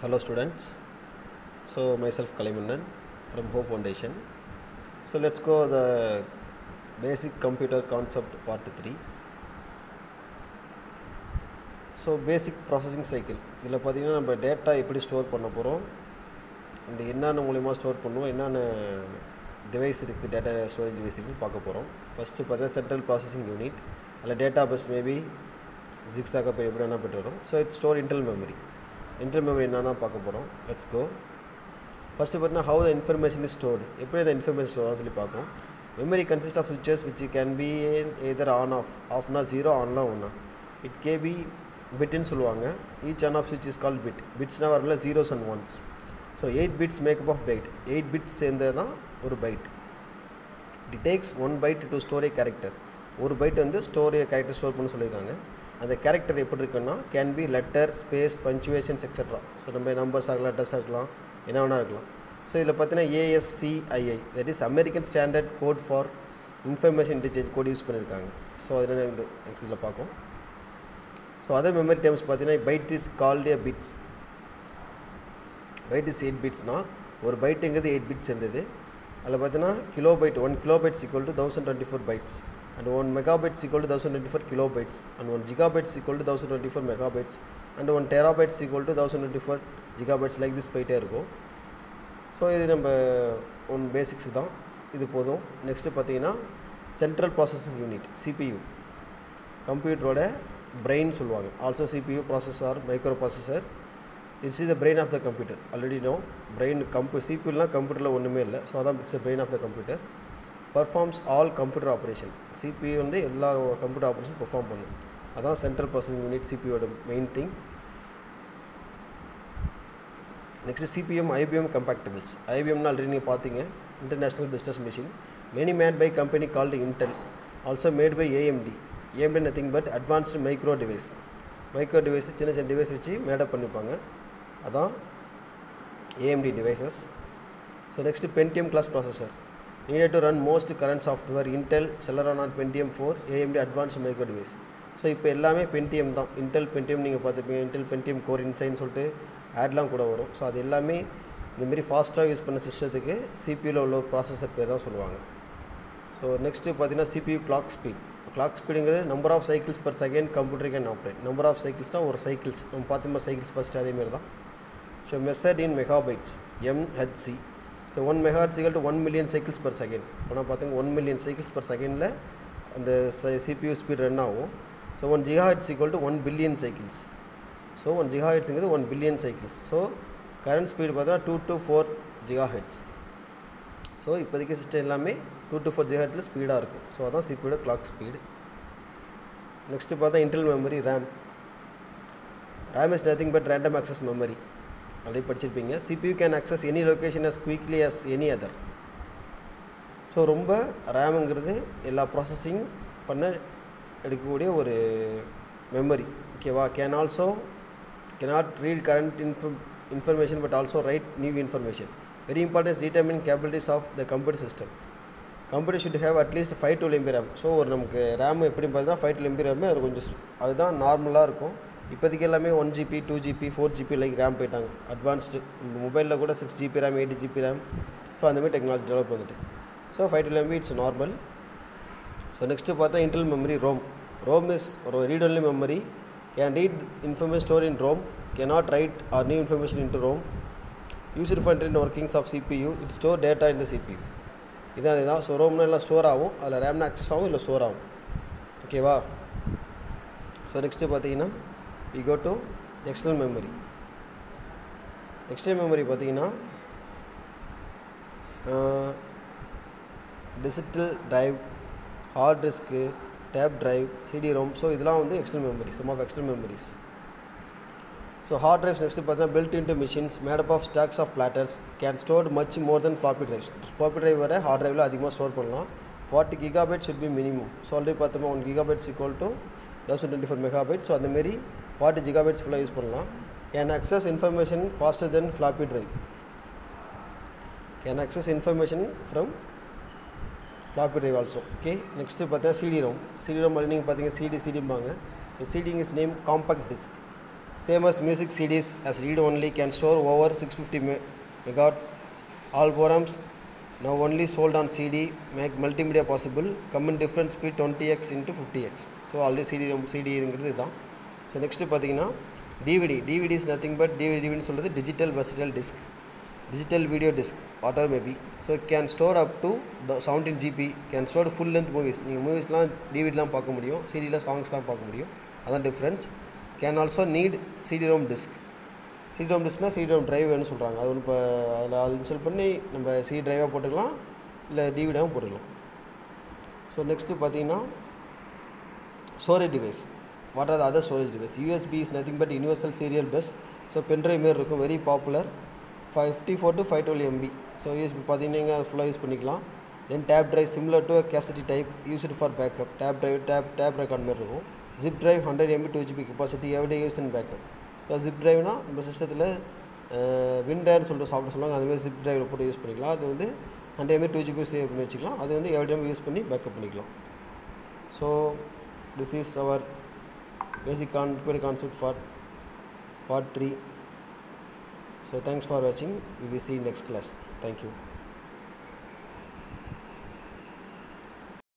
Hello students, so myself Kalimunnan from Hope Foundation. So let's go the basic computer concept part 3. So basic processing cycle. இதில் பார்த்தீங்கன்னா நம்ம data எப்படி store பண்ண போகிறோம் and என்னென்ன மூலிமா ஸ்டோர் பண்ணுவோம், என்னென்ன டிவைஸ் இருக்குது, டேட்டா ஸ்டோரேஜ் டிவைஸ் இருக்குன்னு பார்க்க போகிறோம். ஃபஸ்ட்டு பார்த்தீங்கன்னா சென்ட்ரல் ப்ராசஸிங் யூனிட், அதில் டேட்டா பஸ் மேபி ஜிக்ஸாக போய் எப்படி என்ன போய்ட்டு வரும். So it's store internal memory. Internal memory என்னென்னா பார்க்க போகிறோம். Let's go. ஃபஸ்ட்டு பார்த்தீங்கன்னா how the information is stored, எப்படி அந்த இன்ஃபர்மேஷன் ஸ்டோர் சொல்லி பார்ப்போம். Memory consist of switches which can be either on ஆஃப்னா 0, ஆன்லாம் 1. இட் கே பி பிட்னு சொல்லுவாங்க. Each on off switch is called bit. பிட்ஸ்னால் வரல 0s and 1s. So 8 bits make up of byte. 8 bits சேர்ந்தது தான் ஒரு byte. It takes 1 byte to store a character. ஒரு பைட் வந்து ஸ்டோர் ஏ கேரக்டர் ஸ்டோர் பண்ண சொல்லியிருக்காங்க. அந்த கேரக்டர் எப்படி இருக்குன்னா can be letter, space, punctuations extra. So நம்ம நம்பர்ஸ் ஆகலாம், லெட்டர்ஸ் இருக்கலாம், என்ன வேணா இருக்கலாம். ஸோ இதில் பார்த்தீங்கன்னா ASCII, that is American standard code for information interchange code use பண்ணியிருக்காங்க. ஸோ அதில் இந்த நெக்ஸ்ட் இதில் பார்ப்போம். ஸோ அதே மெமரி டைம்ஸ் பார்த்தீங்கன்னா byte is called a bits. Byte is 8 பிட்ஸ்னால் ஒரு பைட்டுங்கிறது 8 பிட்ஸ் சேர்ந்தது. அதில் பார்த்தீங்கன்னா kilobyte, 1 kilobytes equal to 1024 bytes. And 1 megabytes equal to 1024 kilobytes, and 1 gigabytes equal to 1024 megabytes, and 1 terabytes equal to 1024 gigabytes. like this போயிட்டே இருக்கும். So இது நம்ம ஒன் பேசிக்ஸ் தான், இது போதும். நெக்ஸ்ட்டு பார்த்தீங்கன்னா சென்ட்ரல் ப்ராசஸிங் யூனிட், CPU, கம்ப்யூட்டரோட பிரெயின் சொல்லுவாங்க. Also CPU processor, micro processor. It's the brain of the computer. Already no brain CPUலாம் கம்ப்யூட்டரில் ஒன்றுமே இல்லை. ஸோ அதான் it's the brain of the computer. Performs all computer operation. CPU வந்து எல்லா computer operation perform பண்ணும். அதான் சென்ட்ரல் ப்ராசஸிங் யூனிட் CPUவோட main thing. Next CPM IBM compatibles. IBMனா ஆல்ரெடி நீங்கள் பார்த்தீங்க, international business machine. Many made by company called Intel, also made by AMD. AMD nothing but advanced micro device. Micro device சின்ன சின்ன device வச்சு made up பண்ணிப்பாங்க, அதான் AMD devices. So next Pentium class processor. needed to run most current software. Intel Celeron on Pentium 4, AMD advanced micro device. So இப்போ எல்லாமே Pentium தான். Intel Pentium நீங்கள் பார்த்துப்பீங்க, Intel Pentium Core Inside சொல்லிட்டு ஆட்லாம் கூட வரும். ஸோ அது எல்லாமே இந்தமாரி ஃபாஸ்ட்டாக யூஸ் பண்ண சிஸ்டத்துக்கு CPUவில் உள்ள ப்ராசஸர் பேர் தான் சொல்லுவாங்க. ஸோ நெக்ஸ்ட்டு பார்த்தீங்கன்னா CPU கிளாக் ஸ்பீட். கிளாக் ஸ்பீடுங்கிறது number of cycles per second computer can operate. Number of சைக்கிள்ஸ்னால் ஒரு சைக்கிள்ஸ் நம்ம பார்த்தோமா, சைக்கிள்ஸ் ஃபஸ்ட்டு அதேமாரி தான். So measured in megabytes, MHz. So 1 megahertz equal to 1 million cycles per second. இப்போ பார்த்தீங்கன்னா 1 million cycles per second அந்த CPU ஸ்பீட் ரன் ஆகும். So 1 gigahertz equal to 1 billion cycles. So 1 gigahertzங்கிறது 1 billion cycles. So current speed பார்த்தீங்கன்னா 2 to 4 gigahertz. So இப்போதைக்கு system எல்லாமே 2 to 4 gigahertz ஸ்பீடாக இருக்கும். So அதான் CPUவோட கிளாக் ஸ்பீடு. நெக்ஸ்ட்டு பார்த்தா internal memory, RAM. RAM is nothing but random access memory. Already படிச்சிருப்பீங்க. CPU can access any location as quickly as any other. So ரொம்ப ரேமுங்கிறது எல்லா processing பண்ண எடுக்கக்கூடிய ஒரு மெமரி, ஓகேவா. cannot read current information but also write new information. Very important is determining capabilities of the computer system. Computer should have at least 5 to 12 MB RAM. So ஒரு நமக்கு RAM எப்படி பார்த்தீங்கன்னா 5 to 12 MB RAM அது கொஞ்சம் அதுதான் நார்மலாக இருக்கும். இப்போதைக்கு எல்லாமே 1 GB 2 GB 4 GB like RAM போயிட்டாங்க. அட்வான்ஸ்டு மொபைலில் கூட 6 GB RAM 8 GB RAM. ஸோ அந்தமாதிரி டெக்னாலஜி டெவலப் வந்துட்டு. So 5 to 12 MB it's normal. So next பார்த்தா இன்டர்னல் மெமரி, ரோம் இஸ் ஒரு read only memory. Can read information store in ROM, cannot write or new information in to ROM. Used for internal workings of CPU. It store data in the CPU. இதுதான். So ரோம்னா எல்லாம் store ஆகும், அதில் ரேம்னா access ஆகும், இல்லை store ஆகும், ஓகேவா. So next பார்த்தீங்கன்னா we go to external memory. External memory பார்த்தீங்கன்னா digital drive, hard disk, tape drive, CD-ROM. So இதெல்லாம் வந்து external memory, some of external memories. So hard drives next பார்த்தீங்கன்னா built into machines made up of stacks of platters can store much more than floppy drives. floppy drive வர hard டிரைவில் அதிகமாக store பண்ணலாம். 40 GB should be minimum. So already பார்த்தோமா 1 GB equal to 1024 megabytes. So அந்தமாரி 40 GB ஃபுல்லாக use பண்ணலாம். Can access information faster then floppy drive. Can access information from floppy drive also, okay. Next பார்த்தா CD-ROM. CD-ROM நீங்கள் பார்த்தீங்க சிடிம்பாங்க. So CD is name compact disc. Same as music CDs as read only can store over 650 megahertz. All programs now only sold on CD make multimedia possible. Come in different speed 20x into 50x. So already CD இங்கிறது இதுதான். So next பார்த்தீங்கன்னா DVD is nothing but DVD சொல்றது digital versatile disc, digital video disc whatever may be. So it can store up to the 17 GB, can store full length movies. நீங்கள் மூவிஸ்லாம் டிவிடிலாம் பார்க்க முடியும், சிடியில் சாங்ஸ்லாம் பார்க்க முடியும், அதான் difference. Can also need CD-ROM disk. CD-ROM diskனா CD-ROM drive வேணும்னு சொல்கிறாங்க. அது ஒன்று இப்போ அதில் இன்ஸ்டால் பண்ணி நம்ம CD drive போட்டுக்கலாம், இல்லை டிவிடியாகவும் போட்டுக்கலாம். ஸோ நெக்ஸ்ட்டு பார்த்தீங்கன்னா storage device. What are the other storage device? USB is nothing but universal serial bus. So pen drive மாரி இருக்கும், very popular. 54 to 512 MB. So USB பார்த்தீங்கன்னா நீங்கள் ஃபுல்லாக யூஸ் பண்ணிக்கலாம். Then tape drive similar to cassette type, used for backup. Tape record மாதிரி இருக்கும். Zip drive 100 MB 2 GB capacity, everyday use in backup. So zip ட்ரைவ்னா நம்ம சிஸ்டத்தில் விண்டர்னு சொல்லிட்டு சாஃப்ட்வேர் சொல்லுவாங்க, அதுமாதிரி ஜிப் ட்ரைவில் போட்டு யூஸ் பண்ணிக்கலாம். அது வந்து 100 MB 2 GB சேவ் பண்ணி வச்சுக்கலாம். அது வந்து எவ்ரி டைம் யூஸ் பண்ணி பேக்கப் பண்ணிக்கலாம். So this is our basic concept for part 3. So thanks for watching. We will see you next class. Thank you.